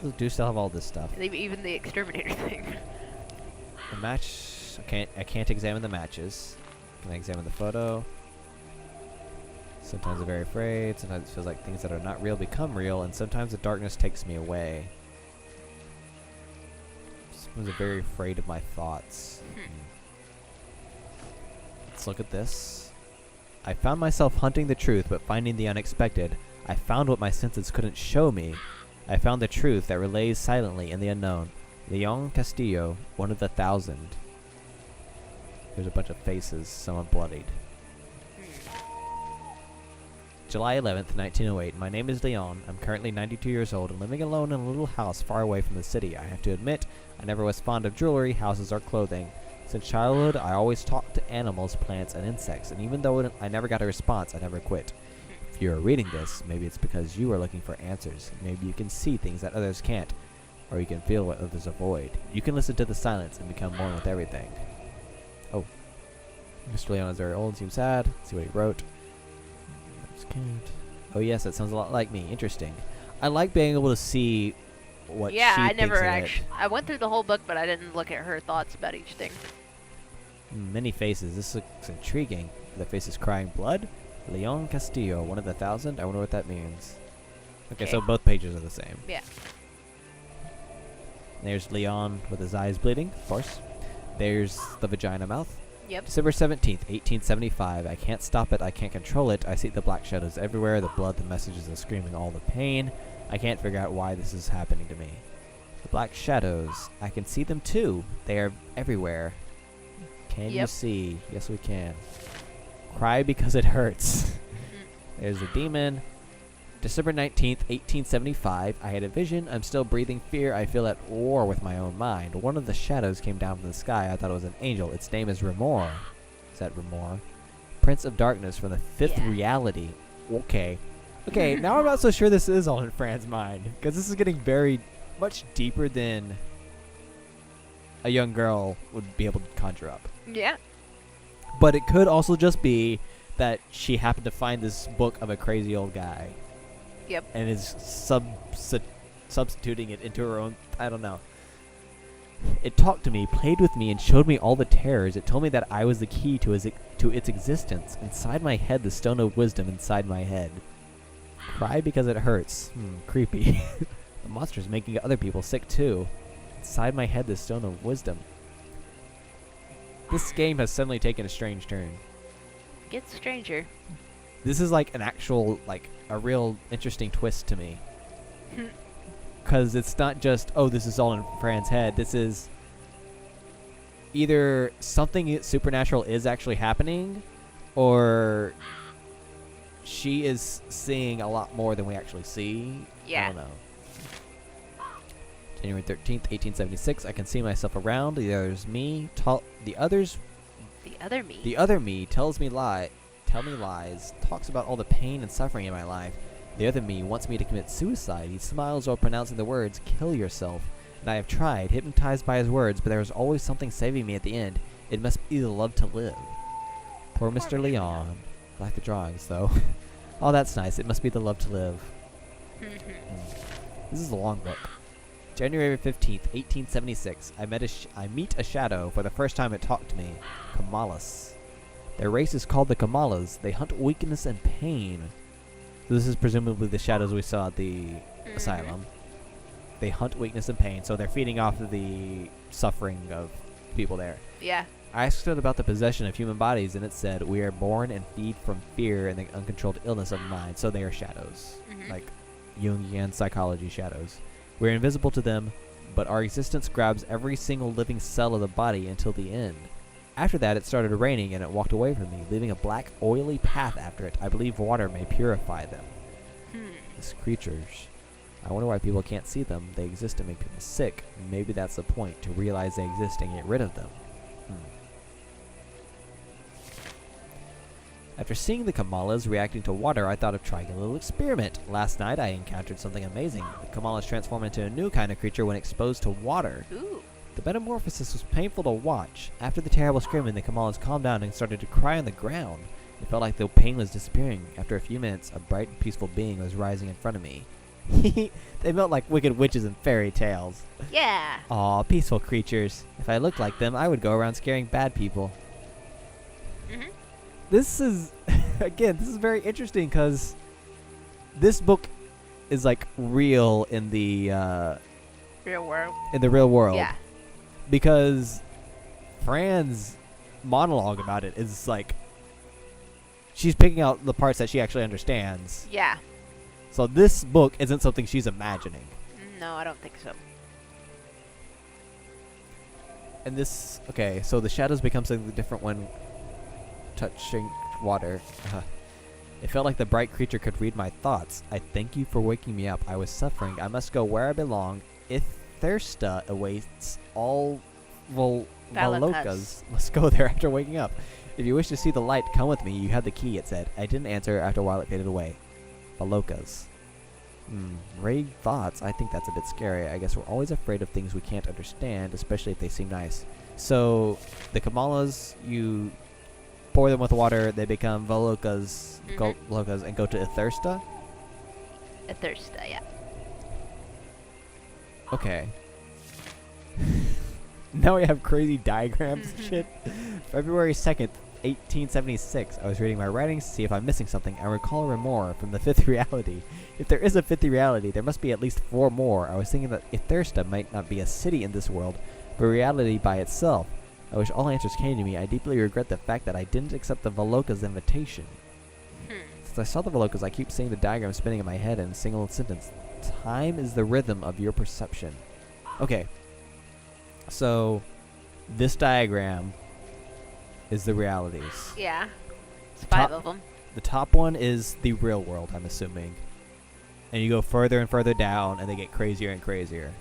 I do still have all this stuff. Even the exterminator thing. The match. I can't examine the matches. Can I examine the photo? Sometimes I'm very afraid. Sometimes it feels like things that are not real become real, and sometimes the darkness takes me away. Sometimes I'm very afraid of my thoughts. Let's look at this. I found myself hunting the truth, but finding the unexpected. I found what my senses couldn't show me. I found the truth that relays silently in the unknown. Leon Castillo, one of the 1,000. There's a bunch of faces, some are bloodied. July 11th, 1908. My name is Leon. I'm currently 92 years old and living alone in a little house far away from the city. I have to admit, I never was fond of jewelry, houses, or clothing. Since childhood, I always talked to animals, plants, and insects, and even though I never got a response, I never quit. If you're reading this, maybe it's because you are looking for answers. Maybe you can see things that others can't, or you can feel what others avoid. You can listen to the silence and become one with everything. Oh. Mr. Leon is very old and seems sad. Let's see what he wrote. Oh yes, that sounds a lot like me. Interesting. I like being able to see what she I thinks never of it. actually. I went through the whole book, but I didn't look at her thoughts about each thing. Many faces. This looks intriguing. The faces crying blood. Leon Castillo, one of the 1,000. I wonder what that means. Okay, so both pages are the same. Yeah. There's Leon with his eyes bleeding, of course. There's the vagina mouth. Yep. December 17th, 1875. I can't stop it. I can't control it. I see the black shadows everywhere. The blood, the messages, the screaming, all the pain. I can't figure out why this is happening to me. The black shadows. I can see them too. They are everywhere. Can you see? Yes, we can. Cry because it hurts. There's the demon. December 19th, 1875. I had a vision. I'm still breathing fear. I feel at war with my own mind. One of the shadows came down from the sky. I thought it was an angel. Its name is Remor. Is that Remor? Prince of Darkness from the fifth reality. Okay. Okay, now I'm not so sure this is all in Fran's mind. Because this is getting very much deeper than a young girl would be able to conjure up. Yeah. But it could also just be that she happened to find this book of a crazy old guy. Yep. And is substituting it into her own. I don't know. It talked to me, played with me, and showed me all the terrors. It told me that I was the key to its existence. Inside my head, the stone of wisdom inside my head. Cry because it hurts. Creepy. The monster's making other people sick too. Inside my head, the stone of wisdom. This game has suddenly taken a strange turn. Gets stranger. This is like an actual, like, a real interesting twist to me. Because it's not just, oh, this is all in Fran's head. This is either something supernatural is actually happening, or she is seeing a lot more than we actually see. Yeah. I don't know. January 13th, 1876. I can see myself around. The other me tells me tell me lies, talks about all the pain and suffering in my life. The other me wants me to commit suicide. He smiles while pronouncing the words, kill yourself. And I have tried, hypnotized by his words, but there is always something saving me at the end. It must be the love to live. Poor Mr. Leon. I like the drawings, though. Oh, that's nice. It must be the love to live. This is a long book. January 15th, 1876. I meet a shadow. For the first time it talked to me. Kamalas. Their race is called the Kamalas. They hunt weakness and pain. This is presumably the shadows we saw at the asylum. They hunt weakness and pain, so they're feeding off of the suffering of people there. Yeah. I asked it about the possession of human bodies, and it said, we are born and feed from fear and the uncontrolled illness of mind. So they are shadows. Like Jungian psychology shadows. We're invisible to them, but our existence grabs every single living cell of the body until the end. After that, it started raining, and it walked away from me, leaving a black, oily path after it. I believe water may purify them. These creatures. I wonder why people can't see them. They exist to make people sick. Maybe that's the point, to realize they exist and get rid of them. After seeing the Kamalas reacting to water, I thought of trying a little experiment. Last night, I encountered something amazing. The Kamalas transform into a new kind of creature when exposed to water. Ooh. The metamorphosis was painful to watch. After the terrible screaming, the Kamalas calmed down and started to cry on the ground. It felt like the pain was disappearing. After a few minutes, a bright and peaceful being was rising in front of me. They melt like wicked witches in fairy tales. Yeah. Aw, peaceful creatures. If I looked like them, I would go around scaring bad people. Mhm. This is, again, this is very interesting because this book is like real in the Real world. real world. Yeah. Because Fran's monologue about it is like she's picking out the parts that she actually understands. Yeah. So this book isn't something she's imagining. No, I don't think so. And this, okay, so the shadows become something different when touching water. It felt like the bright creature could read my thoughts. I thank you for waking me up. I was suffering. I must go where I belong. If thirsta awaits, all Valokas must go there after waking up. If you wish to see the light, come with me. You have the key, it said. I didn't answer after a while it faded away. Valokas. Vague thoughts. I think that's a bit scary. I guess we're always afraid of things we can't understand, especially if they seem nice. So, the Kamalas, you pour them with water, they become Valokas, Valokas, and go to Ithirsta? Ithirsta, yeah. Okay. Now we have crazy diagrams and shit. February 2nd, 1876. I was reading my writings to see if I'm missing something. I recall a more from the fifth reality. If there is a fifth reality, there must be at least 4 more. I was thinking that Ithirsta might not be a city in this world, but reality by itself. I wish all answers came to me. I deeply regret the fact that I didn't accept the Valoka's invitation. Since I saw the Valokas, I keep seeing the diagram spinning in my head in a single sentence. Time is the rhythm of your perception. Okay. So, this diagram is the realities. Yeah. It's 5 of them. The top one is the real world, I'm assuming. And you go further and further down, and they get crazier and crazier.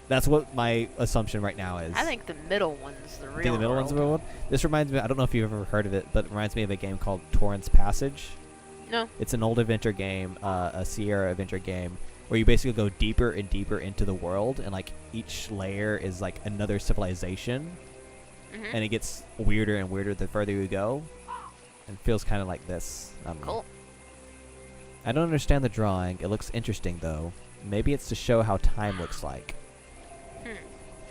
That's what my assumption right now is. I think the middle one's the real I think the middle world. one's the real one? This reminds me, I don't know if you've ever heard of it, but it reminds me of a game called Torrance Passage. No. It's an old adventure game, a Sierra adventure game, where you basically go deeper and deeper into the world, and like each layer is like another civilization. And it gets weirder and weirder the further you go. And feels kind of like this. I don't know. Cool. I don't understand the drawing. It looks interesting, though. Maybe it's to show how time looks like.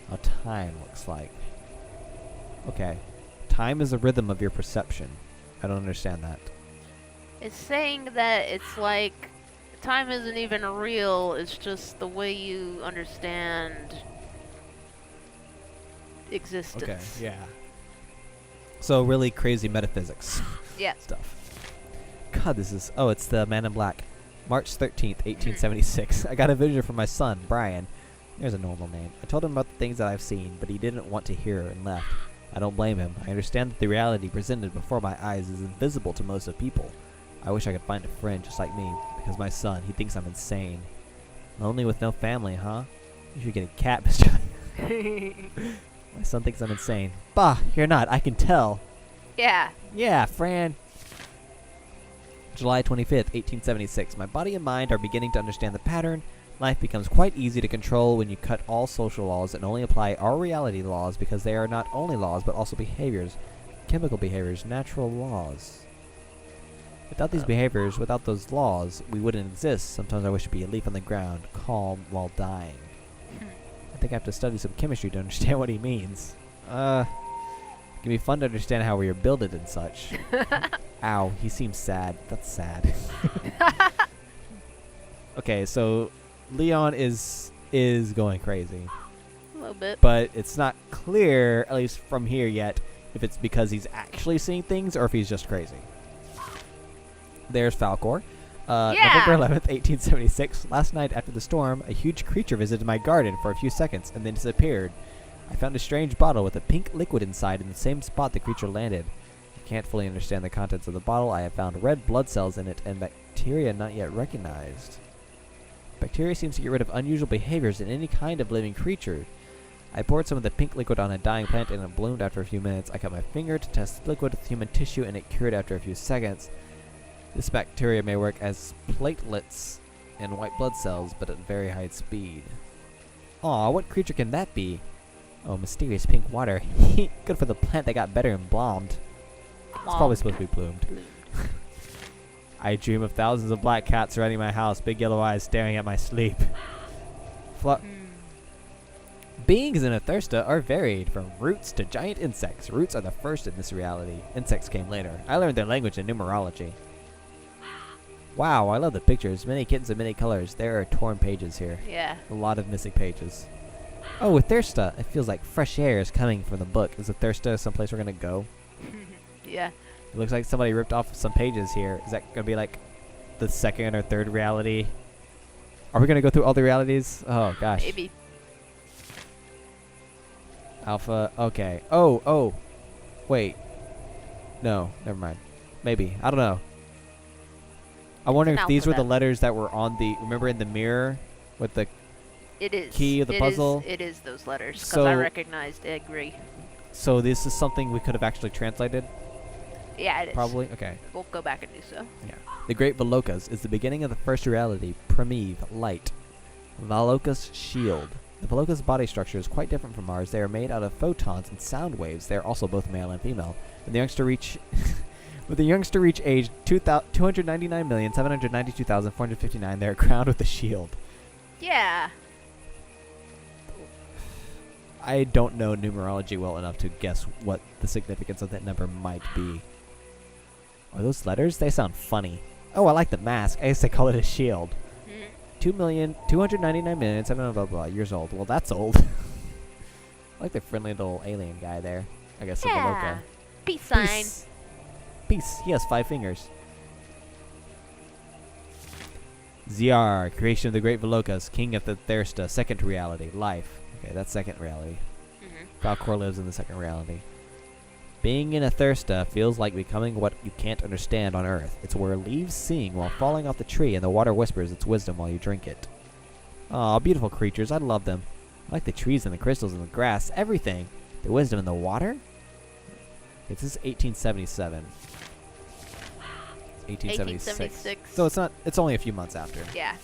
How time looks like. Okay. Time is the rhythm of your perception. I don't understand that. It's saying that it's like time isn't even real. It's just the way you understand existence. Okay, yeah. So really crazy metaphysics. Yeah. Stuff. God, this is... Oh, it's the Man in Black. March 13th, 1876. I got a vision from my son, Brian. There's a normal name. I told him about the things that I've seen, but he didn't want to hear and left. I don't blame him. I understand that the reality presented before my eyes is invisible to most of people. I wish I could find a friend just like me, because my son, he thinks I'm insane. Lonely with no family, huh? You should get a cat, Mr. My son thinks I'm insane. Bah, you're not. I can tell. Yeah. Yeah, Fran. July 25th, 1876. My body and mind are beginning to understand the pattern. Life becomes quite easy to control when you cut all social laws and only apply our reality laws, because they are not only laws but also behaviors, chemical behaviors, natural laws. Without these behaviors, without those laws, we wouldn't exist. Sometimes I wish to be a leaf on the ground, calm while dying. I think I have to study some chemistry to understand what he means. It can be fun to understand how we are builded and such. Ow, he seems sad. That's sad. Okay, so Leon is going crazy. A little bit. But it's not clear, at least from here yet, if it's because he's actually seeing things or if he's just crazy. There's Falcor. November 11th, 1876. Last night after the storm, a huge creature visited my garden for a few seconds and then disappeared. I found a strange bottle with a pink liquid inside in the same spot the creature landed. I can't fully understand the contents of the bottle. I have found red blood cells in it and bacteria not yet recognized. Bacteria seems to get rid of unusual behaviors in any kind of living creature. I poured some of the pink liquid on a dying plant and it bloomed after a few minutes. I cut my finger to test the liquid with human tissue and it cured after a few seconds. This bacteria may work as platelets in white blood cells, but at very high speed. Aw, what creature can that be? Oh, mysterious pink water. Good for the plant that got better and bloomed. It's probably supposed to be bloomed. I dream of thousands of black cats surrounding my house, big yellow eyes staring at my sleep. Beings in Athirsta are varied, from roots to giant insects. Roots are the first in this reality. Insects came later. I learned their language in numerology. Wow, I love the pictures. Many kittens of many colors. There are torn pages here. Yeah. A lot of missing pages. Oh, Athirsta. It feels like fresh air is coming from the book. Is Athirsta someplace we're going to go? Yeah. It looks like somebody ripped off some pages here. Is that going to be like the second or third reality? Are we going to go through all the realities? Oh, gosh. Maybe. Alpha. Okay. Oh. Wait. No. Never mind. Maybe. I don't know. I wonder if these were the letters that were on the... Remember in the mirror with the key of the puzzle? It is those letters, because So- I recognized agree. So this is something we could have actually translated? Yeah, it is. Probably? Okay. We'll go back and do so. Yeah. The Great Valokas is the beginning of the first reality, Primiv, light. Valoka's shield. The Valoka's body structure is quite different from ours. They are made out of photons and sound waves. They are also both male and female. When the youngster reach... With the youngster reach age 299,792,459, they are crowned with a shield. Yeah. I don't know numerology well enough to guess what the significance of that number might be. Are those letters? They sound funny. Oh, I like the mask. I guess they call it a shield. 2,299,700 blah blah years old. Well, that's old. I like the friendly little alien guy there. I guess the Valoka. Peace sign. Peace. Peace. He has 5 fingers. ZR, creation of the Great Valokas, king of the Thirsta, second reality, life. Okay, that's second reality. Falcor lives in the second reality. Being in a Thirsta feels like becoming what you can't understand on Earth. It's where leaves sing while falling off the tree and the water whispers its wisdom while you drink it. Aw, beautiful creatures. I love them. I like the trees and the crystals and the grass, everything. The wisdom in the water? This is 1877. 1876. So it's only a few months after. Yeah.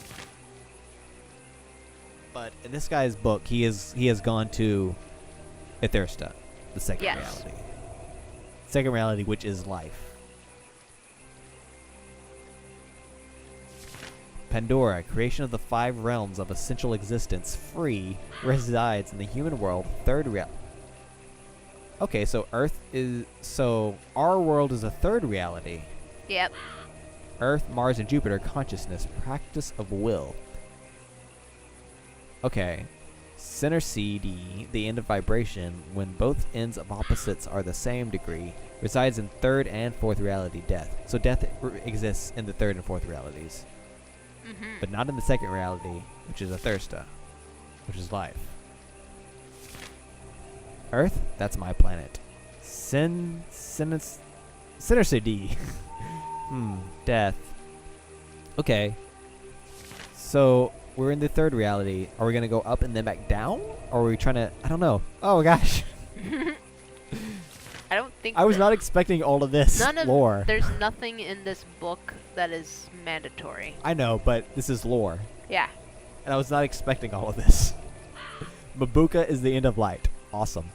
But in this guy's book, he has gone to Athirsta, the second reality. Second reality, which is life. Pandora, creation of the 5 realms of essential existence, free, resides in the human world, third reality. Okay, so our world is a third reality. Yep. Earth, Mars, and Jupiter, consciousness, practice of will. Okay. Center CD, the end of vibration, when both ends of opposites are the same degree, resides in third and fourth reality, death. So death exists in the third and fourth realities. But not in the second reality, which is Athirsta, which is life. Earth, that's my planet. Center CD. Death. Okay. So, we're in the third reality. Are we going to go up and then back down? Or are we trying to... I don't know. Oh, gosh. I don't think... I was not expecting all of this lore. There's nothing in this book that is mandatory. I know, but this is lore. Yeah. And I was not expecting all of this. Mabuka is the end of light. Awesome.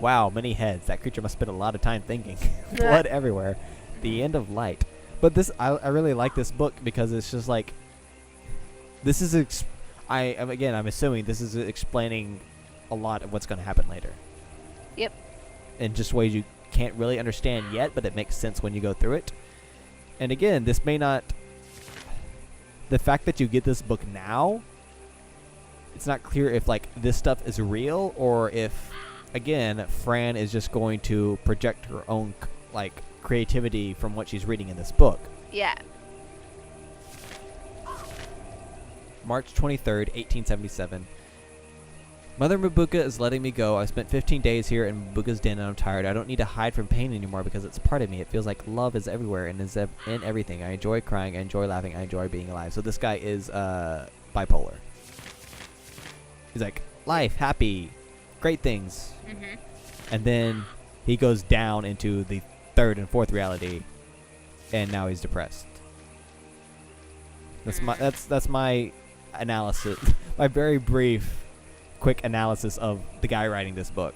Wow, many heads. That creature must spend a lot of time thinking. Blood everywhere. The end of light. But this, I really like this book because it's just like, this is, I'm assuming this is explaining a lot of what's going to happen later. Yep. In just ways you can't really understand yet, but it makes sense when you go through it. And again, this may not, the fact that you get this book now, it's not clear if like this stuff is real or if, again, Fran is just going to project her own like creativity from what she's reading in this book. Yeah. March 23rd, 1877. Mother Mabuka is letting me go. I've spent 15 days here in Mabuka's den and I'm tired. I don't need to hide from pain anymore because it's a part of me. It feels like love is everywhere and is in everything. I enjoy crying. I enjoy laughing. I enjoy being alive. So this guy is bipolar. He's like, life, happy, great things. And then he goes down into the third and fourth reality and now he's depressed. That's my analysis. My very brief quick analysis of the guy writing this book.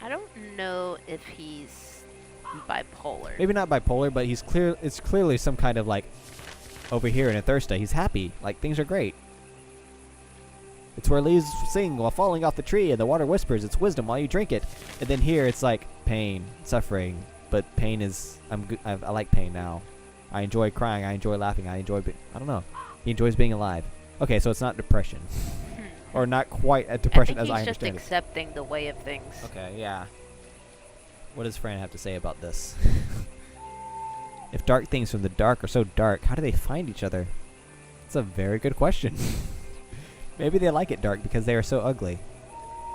I don't know if he's bipolar. Maybe not bipolar, but he's clear. It's clearly some kind of like over here in a Thursday. He's happy, like things are great. It's where leaves sing while falling off the tree, and the water whispers its wisdom while you drink it. And then here it's like pain, suffering, but pain is I like pain now. I enjoy crying. I enjoy laughing. I don't know. He enjoys being alive. Okay, so it's not depression, or not quite a depression as I understand it. I think he's just accepting the way of things. Okay, yeah. What does Fran have to say about this? If dark things from the dark are so dark, how do they find each other? That's a very good question. Maybe they like it dark because they are so ugly.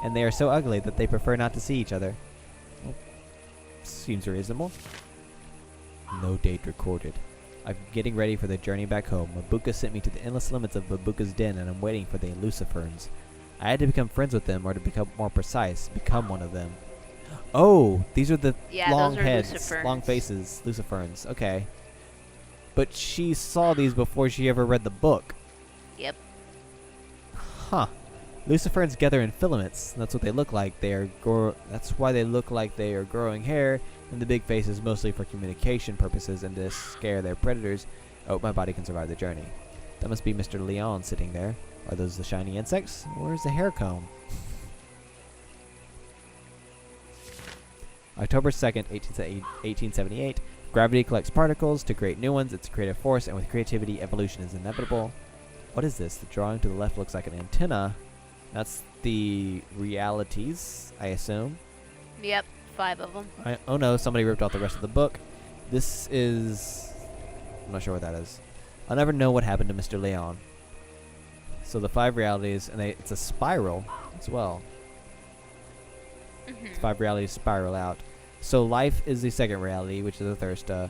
And they are so ugly that they prefer not to see each other. Well, seems reasonable. No date recorded. I'm getting ready for the journey back home. Mabuka sent me to the endless limits of Mabuka's den, and I'm waiting for the Luciferns. I had to become friends with them, or to become more precise, become one of them. Oh, these are the long heads, Luciferns. Long faces, Luciferns. Okay. But she saw these before she ever read the book. Yep. Huh. Luciferns gather in filaments. That's what they look like. That's why they look like they are growing hair, and the big face is mostly for communication purposes and to scare their predators. Oh, my body can survive the journey. That must be Mr. Leon sitting there. Are those the shiny insects? Where's the hair comb? October 2nd, 1878. Gravity collects particles to create new ones. It's a creative force, and with creativity, evolution is inevitable. What is this? The drawing to the left looks like an antenna. That's the realities, I assume. Yep, 5 of them. Oh no, somebody ripped off the rest of the book. This is... I'm not sure what that is. I'll never know what happened to Mr. Leon. So the 5 realities, and it's a spiral as well. It's 5 realities spiral out. So life is the second reality, which is the Thirsta.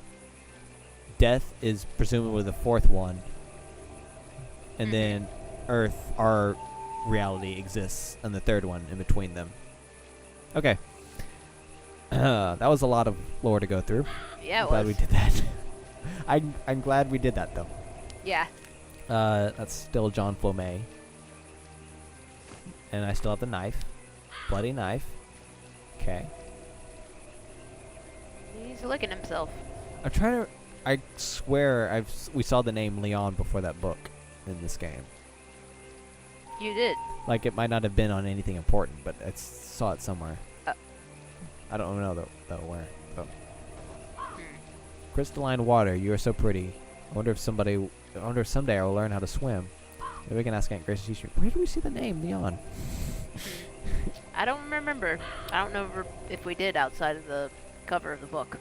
Death is presumably the 4th one. And then Earth, our reality, exists in the 3rd one in between them. Okay. That was a lot of lore to go through. Yeah, I'm glad we did that. I'm glad we did that, though. Yeah. That's still John Fomé. And I still have the knife. Bloody knife. Okay. He's licking himself. I'm trying to... I swear we saw the name Leon before that book in this game. You did. Like, it might not have been on anything important, but I saw it somewhere. I don't know, though where. Oh. Crystalline water, you are so pretty. I wonder if someday I will learn how to swim. Maybe we can ask Aunt Grace to teach me. Where do we see the name Leon? I don't remember. I don't know if we did outside of the cover of the book.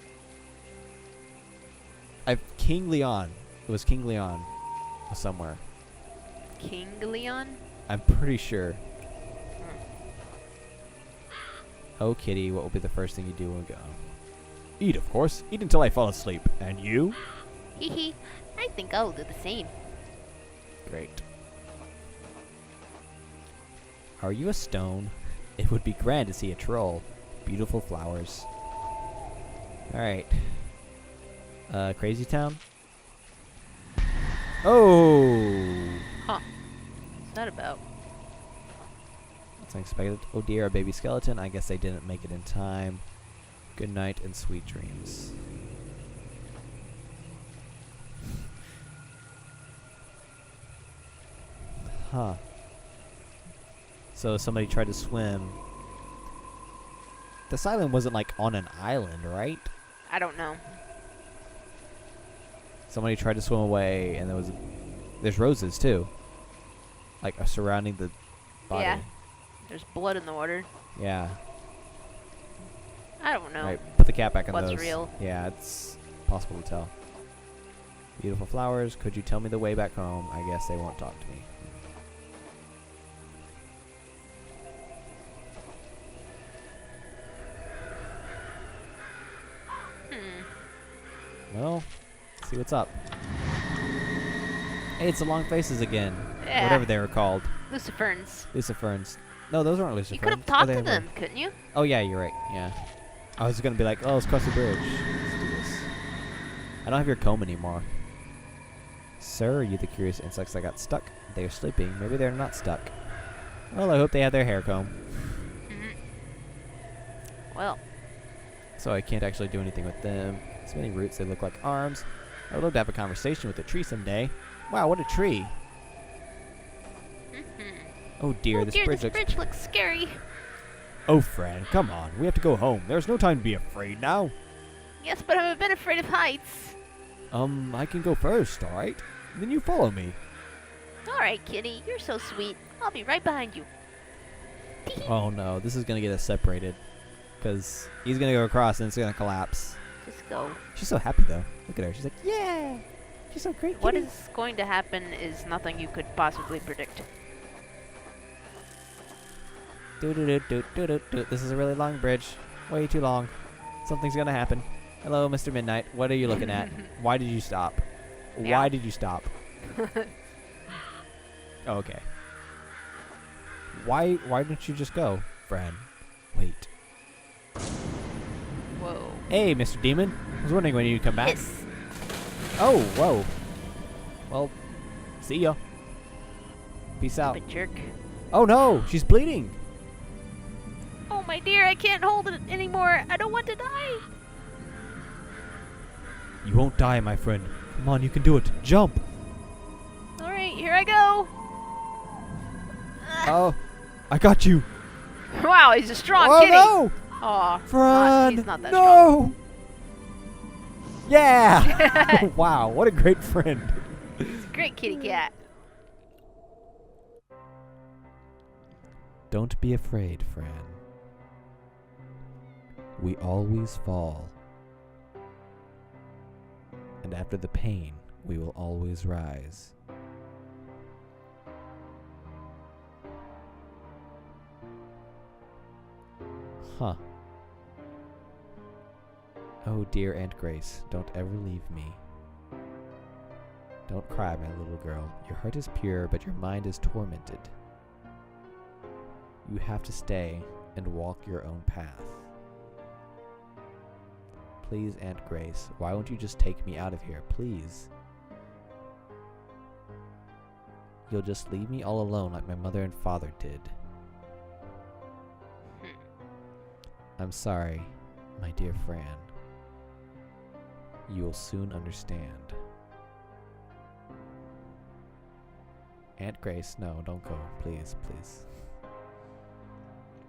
King Leon. It was King Leon somewhere. King Leon? I'm pretty sure. Oh, kitty, what will be the first thing you do when we go? Eat, of course. Eat until I fall asleep. And you? Hee I think I'll do the same. Great. Are you a stone? It would be grand to see a troll. Beautiful flowers. Alright. Crazy Town? Oh! Huh. What's that about? That's unexpected. Oh dear, a baby skeleton. I guess they didn't make it in time. Good night and sweet dreams. Huh. So somebody tried to swim. This island wasn't like on an island, right? I don't know. Somebody tried to swim away, and there's roses too, like surrounding the body. Yeah. There's blood in the water. Yeah. I don't know. Right. Put the cap back on those. What's real? Yeah, it's possible to tell. Beautiful flowers. Could you tell me the way back home? I guess they won't talk to me. Well, let's see what's up. Hey, it's the long faces again. Yeah. Whatever they were called. Luciferns. Luciferns. No, those aren't Luciferns. You could have talked to them, couldn't you? Oh, yeah, you're right. Yeah. I was going to be like, oh, let's cross the bridge. Let's do this. I don't have your comb anymore. Sir, are you the curious insects that got stuck? They are sleeping. Maybe they're not stuck. Well, I hope they have their hair comb. Well. so I can't actually do anything with them. So many roots, they look like arms. I would love to have a conversation with a tree someday. Wow, what a tree. Oh dear, this bridge looks scary. Oh, Fran, come on. We have to go home. There's no time to be afraid now. Yes, but I'm a bit afraid of heights. I can go first, alright? Then you follow me. Alright, kitty. You're so sweet. I'll be right behind you. Oh no, this is gonna get us separated. Because he's gonna go across and it's gonna collapse. Just go. She's so happy though. Look at her. She's like, yeah! She's so great. What is going to happen is nothing you could possibly predict. This is a really long bridge. Way too long. Something's gonna happen. Hello, Mr. Midnight. What are you looking at? Why did you stop? Yeah. Why did you stop? Oh, okay. Why don't you just go, Fran? Wait. Whoa. Hey, Mr. Demon. I was wondering when you'd come back. Yes. Oh, whoa. Well, see ya. Peace out. Stupid jerk. Oh no, she's bleeding. Oh my dear, I can't hold it anymore. I don't want to die. You won't die, my friend. Come on, you can do it. Jump. Alright, here I go. Oh, I got you. Wow, he's a strong Oh kitty. no, Aw, Fran. he's not that strong. No. Yeah. Wow, what a great friend. He's a great kitty cat. Don't be afraid, Fran. We always fall. And after the pain, we will always rise. Huh. Oh, dear Aunt Grace, don't ever leave me. Don't cry, my little girl. Your heart is pure, but your mind is tormented. You have to stay and walk your own path. Please, Aunt Grace, why won't you just take me out of here, please? You'll just leave me all alone like my mother and father did. I'm sorry, my dear Fran. You will soon understand. Aunt Grace, no, don't go, please, please.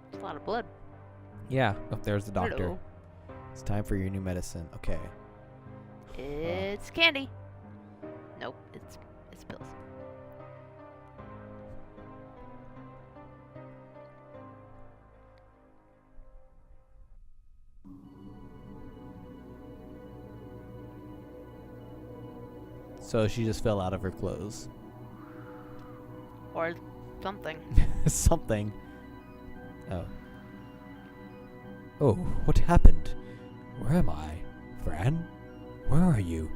It's a lot of blood. Yeah, oh, there's the doctor. Hello. It's time for your new medicine. Okay. It's candy. Nope, it's pills. So she just fell out of her clothes. Or something. Something. Oh. Oh, what happened? Where am I? Fran? Where are you?